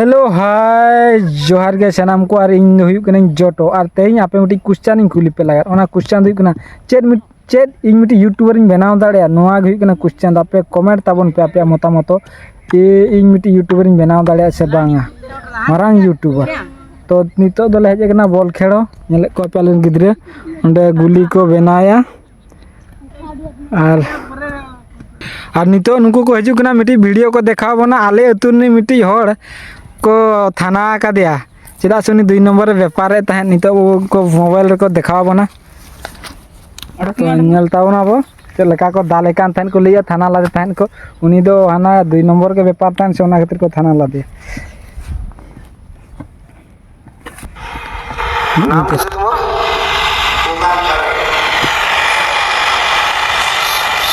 hello hi जोहार गे सनाम को और इन हुई कने जोटो और तेई आपे मिटी क्वेश्चन इन कुली पे लगा ओना क्वेश्चन हुई कना चेद इन मिटी यूट्यूबर इन बनाव दाड़े नोआ हुई कना क्वेश्चन आपे कमेंट ताबन पे आपे मतामत इन मिटी यूट्यूबर इन बनाव दाड़े से बांगा मारांग यूट्यूबर तो नितो दले हेज कना बॉल खेड़ो नेले को पालन गिद्रे ओंडे गुली को बनाया और नितो नुको को हजू कना मिटी वीडियो को देखा बना आले अतुरनी मिटी हर को थाना का दिया चेदा सुनी 2 नंबर व्यापार तहन नितो को मोबाइल को देखा बना तो नेलता बना बो चलका को दाले कान तहन को लिया थाना लादे तहन को उनी दो हाना 2 नंबर के व्यापार तहन से ओना खातिर को थाना लादे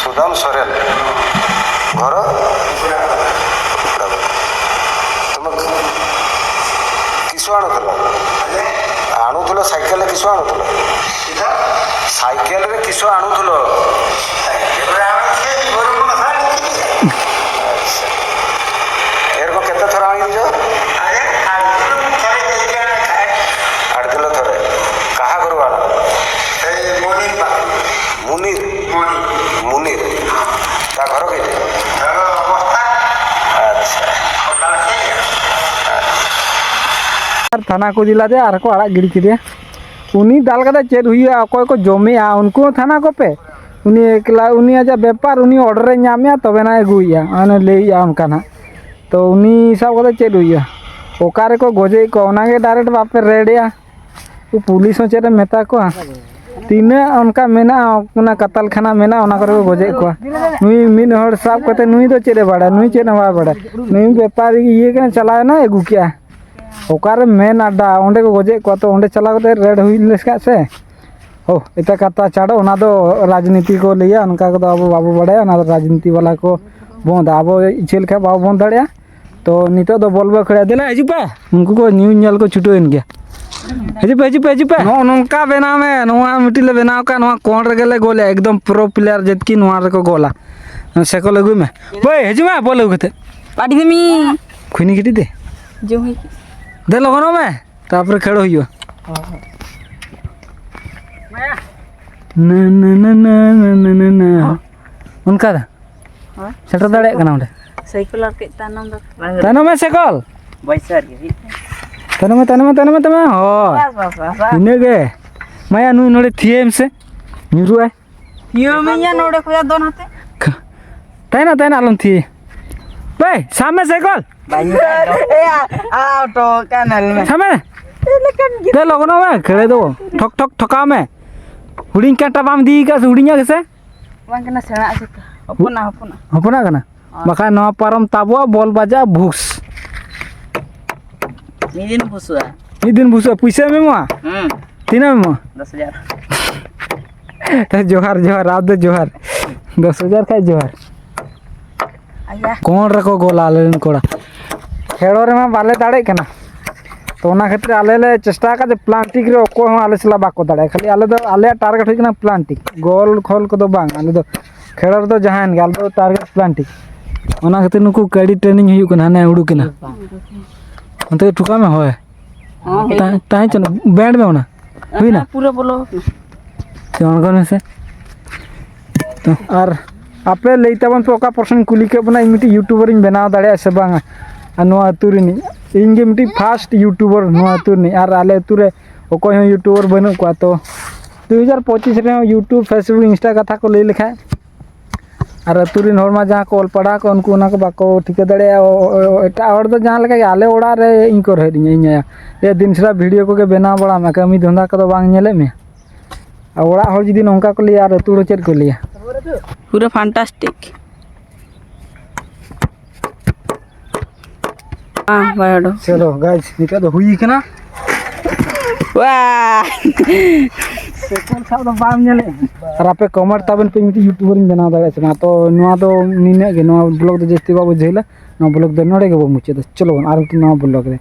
सुदाम सोरेन घर तुम किस आणुल साइकेल किस आणुल साइकेल किस आणुल एरक केते थर आनी आड़दिल थरे कहा करू आना मुनीर मुनीर ता घर के थाना को जिला दे आर को आड़ा गिड़ी के उनी दाल का चेद हुई अकोय को जमे उनको थाना को पे उनी एकला उनी आजा व्यापार उनी ऑर्डर नामे तबे ना अगुया अने लेया उनका ना तो उनी सब को चेद हुई ओकारे को गोजे को ओनागे डायरेक्ट बापे रेडिया तो पुलिस चेद मेता को तीना उनका मेना उना कतल खाना मेना उना करे गोजे को नुई मिन हर साब कते नुई तो चेदे बड़ा नुई चेद ना बड़ा नुई व्यापार ये के चला ना अगु किया ओकारे मेन अड्डा ओंडे को गोजे को तो ओंडे चला कते रेड हुई लेसका से ओ इता कथा चाड़ो ओना दो राजनीति को लिया उनका को अब बाबू बड़ा ओना राजनीति वाला को बोंद अब इचेल के बाबू बोंद दड़या तो नितो दो बोलबो खड़ा देला हजू पे उनको को न्यू नल को छुटोइन गया हजू पे नोंका बनाव में नोआ मिटिले बनाव का नोआ कोण रेगेले गोले एकदम प्रो प्लेयर जतकी नोआ रे को गोला से को लगु में ओए हजू में बोलो कते पाटी देमी खुनी गिटी दे जो हुई दे लगनो में तापर खेड़ो हियो न न न न न न उनका दा हां सेटर दाड़े कना ओंडे साइकिल और के तानो में साइकिल बैसर के तानो में हो बस इने गे माया नु नोडे थिएम से निरु है यो मैया नोडे को दोन हाथे ताइना आलम थी बे सामने साइकिल ए ऑटो कैनल में सामने दे लगनो में खेले दो ठक ठका में हुडिंग काटा बाम दी का हुडिंग कैसे बांग कना सेना से अपना कना बखा नवा परम ताबो बॉल बाजा भूस निदिन भुसुआ पैसा में मा तीना में मा 10,000 तो जोहार आप दे जोहार 10,000 का जोहार आया कौन रखो गोला लेन कोड़ा खेड़ो रे मा बाले दाड़े कना तो ओना खातिर आले ले चेष्टा का प्लांटिक रे को हम आले सला बाको दाड़े खाली आले दो आले टारगेट होइकना प्लांटिक गोल खोल को दो बांग आले दो खेड़ो रे दो जहान गाल दो टारगेट प्लांटिक ओना खातिर नुकु कड़ी ट्रेनिंग हुई कना ना उडू कना अंते ठुका में होय ताई चन बैंड में होना हुई ना पूरा बोलो कौन कौन से तो और आपे लेताबन पे ओका पर्सन कुली के बना इमिटी यूट्यूबर इन बनाव दाड़े से बांगा नो अतुरनी इंगे मिटी फास्ट यूट्यूबर नो अतुरनी और आले अतुरे ओको यूट्यूबर बनु को तो 2025 रे यूट्यूब फेसबुक इंस्टा कथा को ले लिखा और अतुरिन हरमा जहां को ऑल पढ़ा को उनको ना को बाको ठीक दड़े एटा और तो जहां लगा आले ओड़ा रे इनको रहे इnya ए दिन छरा वीडियो को के बना बड़ा में कमी धंधा को बांग नेले में ओड़ा हर जदी नोंका को लिया और अतुरो चेद को लिया पूरा फैंटास्टिक बाड़ो चलो गाइस निका तो हुई कना वाह सेकंड साब तो बाम नेले और आपे कमेंट ताबन पे मिटी यूट्यूबर इन बना दाड़े छना तो नोआ तो निने गे नोआ ब्लॉग तो जस्ती बाबू झेला नोआ ब्लॉग दे नोडे गे बो मुचे तो चलो आर नोआ ब्लॉग रे